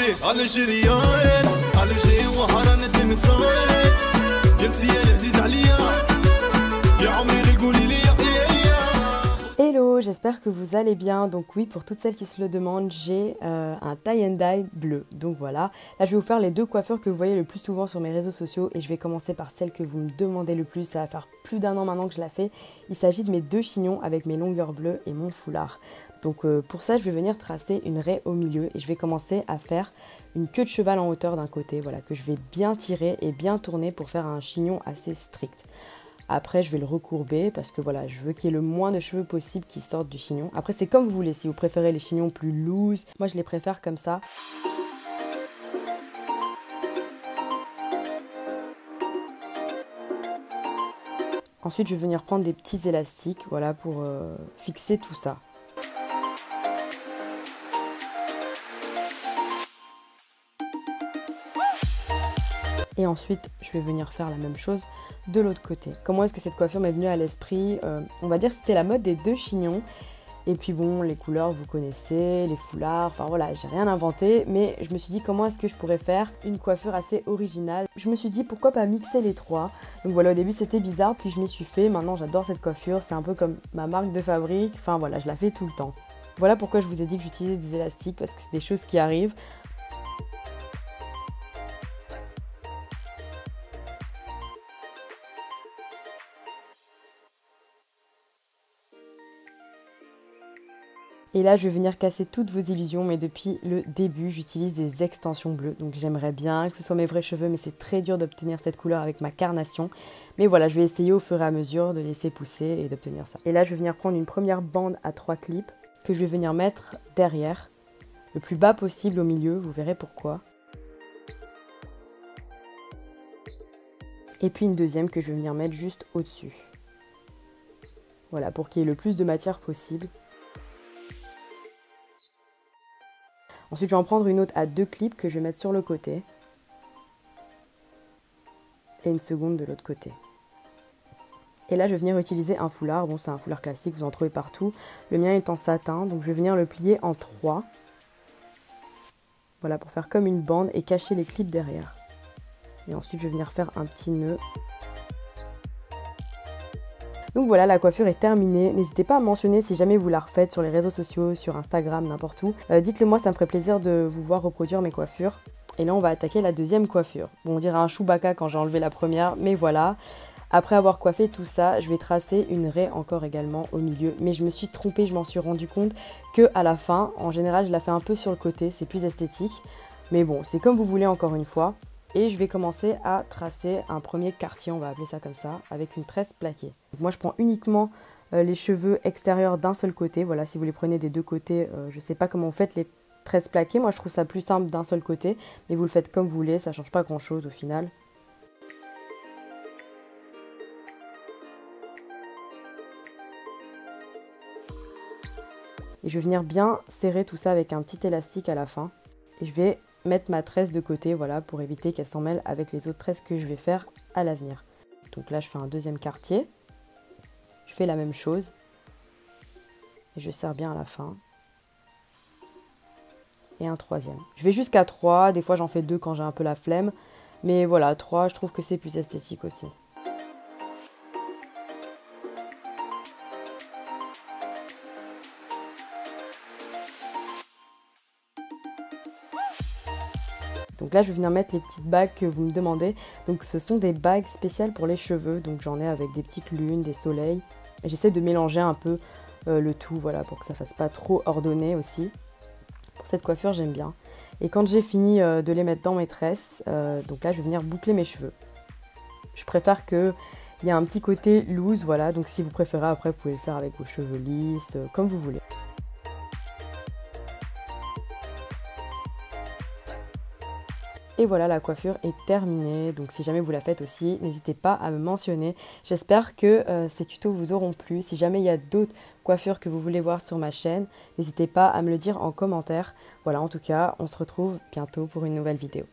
على جريان على جاي وحرانة تمصايل جنسي العزيز عليا يا عمري غير قولي لي Hello, j'espère que vous allez bien. Donc oui, pour toutes celles qui se le demandent, j'ai un tie and dye bleu. Donc voilà, là je vais vous faire les deux coiffures que vous voyez le plus souvent sur mes réseaux sociaux et je vais commencer par celle que vous me demandez le plus. Ça va faire plus d'1 an maintenant que je la fais. Il s'agit de mes deux chignons avec mes longueurs bleues et mon foulard. Donc pour ça, je vais venir tracer une raie au milieu et je vais commencer à faire une queue de cheval en hauteur d'un côté, voilà, que je vais bien tirer et bien tourner pour faire un chignon assez strict. Après, je vais le recourber parce que voilà, je veux qu'il y ait le moins de cheveux possible qui sortent du chignon. Après, c'est comme vous voulez. Si vous préférez les chignons plus loose, moi je les préfère comme ça. Ensuite, je vais venir prendre des petits élastiques, voilà, pour fixer tout ça. Et ensuite, je vais venir faire la même chose de l'autre côté. Comment est-ce que cette coiffure m'est venue à l'esprit? On va dire que c'était la mode des deux chignons. Et puis bon, les couleurs, vous connaissez, les foulards, enfin voilà, j'ai rien inventé. Mais je me suis dit, comment est-ce que je pourrais faire une coiffure assez originale? Je me suis dit, pourquoi pas mixer les trois? Donc voilà, au début, c'était bizarre, puis je m'y suis fait. Maintenant, j'adore cette coiffure. C'est un peu comme ma marque de fabrique. Enfin voilà, je la fais tout le temps. Voilà pourquoi je vous ai dit que j'utilisais des élastiques, parce que c'est des choses qui arrivent. Et là, je vais venir casser toutes vos illusions, mais depuis le début, j'utilise des extensions bleues. Donc j'aimerais bien que ce soit mes vrais cheveux, mais c'est très dur d'obtenir cette couleur avec ma carnation. Mais voilà, je vais essayer au fur et à mesure de laisser pousser et d'obtenir ça. Et là, je vais venir prendre une première bande à 3 clips que je vais venir mettre derrière, le plus bas possible au milieu, vous verrez pourquoi. Et puis une deuxième que je vais venir mettre juste au-dessus. Voilà, pour qu'il y ait le plus de matière possible. Ensuite, je vais en prendre une autre à 2 clips que je vais mettre sur le côté. Et une seconde de l'autre côté. Et là, je vais venir utiliser un foulard. Bon, c'est un foulard classique, vous en trouvez partout. Le mien est en satin, donc je vais venir le plier en 3. Voilà, pour faire comme une bande et cacher les clips derrière. Et ensuite, je vais venir faire un petit nœud. Donc voilà, la coiffure est terminée. N'hésitez pas à mentionner si jamais vous la refaites sur les réseaux sociaux, sur Instagram, n'importe où. Dites-le moi, ça me ferait plaisir de vous voir reproduire mes coiffures. Et là, on va attaquer la deuxième coiffure. Bon, on dirait un Chewbacca quand j'ai enlevé la première, mais voilà. Après avoir coiffé tout ça, je vais tracer une raie encore également au milieu. Mais je me suis trompée, je m'en suis rendu compte qu'à la fin, en général, je la fais un peu sur le côté, c'est plus esthétique. Mais bon, c'est comme vous voulez encore une fois. Et je vais commencer à tracer un premier quartier, on va appeler ça comme ça, avec une tresse plaquée. Donc moi je prends uniquement les cheveux extérieurs d'un seul côté. Voilà, si vous les prenez des deux côtés, je ne sais pas comment vous faites les tresses plaquées. Moi je trouve ça plus simple d'un seul côté, mais vous le faites comme vous voulez, ça ne change pas grand chose au final. Et je vais venir bien serrer tout ça avec un petit élastique à la fin. Et je vais mettre ma tresse de côté, voilà, pour éviter qu'elle s'en mêle avec les autres tresses que je vais faire à l'avenir. Donc là, je fais un deuxième quartier. Je fais la même chose. Et je serre bien à la fin. Et un troisième. Je vais jusqu'à 3. Des fois, j'en fais 2 quand j'ai un peu la flemme. Mais voilà, 3, je trouve que c'est plus esthétique aussi. Donc là, je vais venir mettre les petites bagues que vous me demandez. Donc ce sont des bagues spéciales pour les cheveux. Donc j'en ai avec des petites lunes, des soleils. J'essaie de mélanger un peu le tout, voilà, pour que ça fasse pas trop ordonné aussi. Pour cette coiffure, j'aime bien. Et quand j'ai fini de les mettre dans mes tresses, donc là, je vais venir boucler mes cheveux. Je préfère qu'il y ait un petit côté loose, voilà. Donc si vous préférez, après, vous pouvez le faire avec vos cheveux lisses, comme vous voulez. Et voilà, la coiffure est terminée. Donc si jamais vous la faites aussi, n'hésitez pas à me mentionner. J'espère que ces tutos vous auront plu. Si jamais il y a d'autres coiffures que vous voulez voir sur ma chaîne, n'hésitez pas à me le dire en commentaire. Voilà, en tout cas, on se retrouve bientôt pour une nouvelle vidéo.